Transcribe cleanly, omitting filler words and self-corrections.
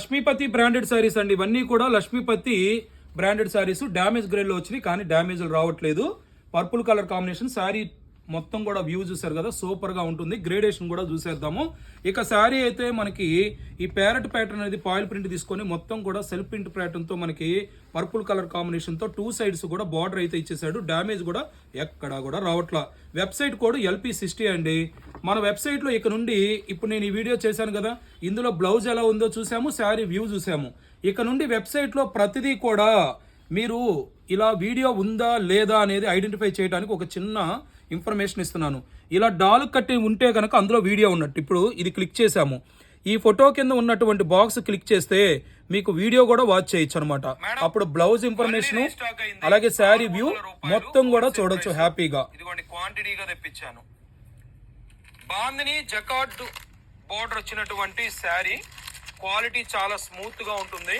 Lakshmipati branded saris అండి. ఇవన్నీ కూడా లక్ష్మీపతి బ్రాండెడ్ శారీస్. డ్యామేజ్ గ్రేడ్లో వచ్చినాయి కానీ డ్యామేజ్లు రావట్లేదు. పర్పుల్ కలర్ కాంబినేషన్ శారీ మొత్తం కూడా వ్యూ చూసారు కదా, సూపర్ గా ఉంటుంది. గ్రేడేషన్ కూడా చూసేద్దాము. ఇక శారీ అయితే మనకి ఈ ప్యారెట్ ప్యాటర్న్ అనేది పాయిల్ ప్రింట్ తీసుకొని మొత్తం కూడా సెల్ఫ్ ప్రింట్ ప్యాటర్న్ తో మనకి పర్పుల్ కలర్ కాంబినేషన్ తో 2 సైడ్స్ కూడా బార్డర్ అయితే ఇచ్చేసాడు. డ్యామేజ్ కూడా ఎక్కడా కూడా రావట్లా. వెబ్సైట్ కోడ్ LP60 అండి. మన వెబ్సైట్ లో ఇక నుండి ఇప్పుడు నేను ఈ వీడియో చేశాను కదా, ఇందులో బ్లౌజ్ ఎలా ఉందో చూసాము, శారీ వ్యూ చూసాము. ఇక నుండి వెబ్సైట్ లో ప్రతిదీ కూడా మీరు ఇలా వీడియో ఉందా లేదా అనేది ఐడెంటిఫై చేయడానికి ఒక చిన్న ఇన్ఫర్మేషన్ ఇస్తున్నాను. ఇలా డాల్ కట్టి ఉంటే కనుక అందులో వీడియో ఉన్నట్టు. ఇప్పుడు ఇది క్లిక్ చేసాము, ఈ ఫోటో కింద ఉన్నటువంటి బాక్స్ క్లిక్ చేస్తే మీకు వీడియో కూడా వాచ్ చేయొచ్చు అనమాట. అప్పుడు బ్లౌజ్ ఇన్ఫర్మేషన్ అలాగే శారీ వ్యూ మొత్తం కూడా చూడొచ్చు హ్యాపీగా. ఇదిగోండి క్వాంటిటీగా తెప్పించాను. బాందిని జకార్డ్ బోర్డర్ వచ్చినటువంటి శారీ, క్వాలిటీ చాలా స్మూత్ గా ఉంటుంది.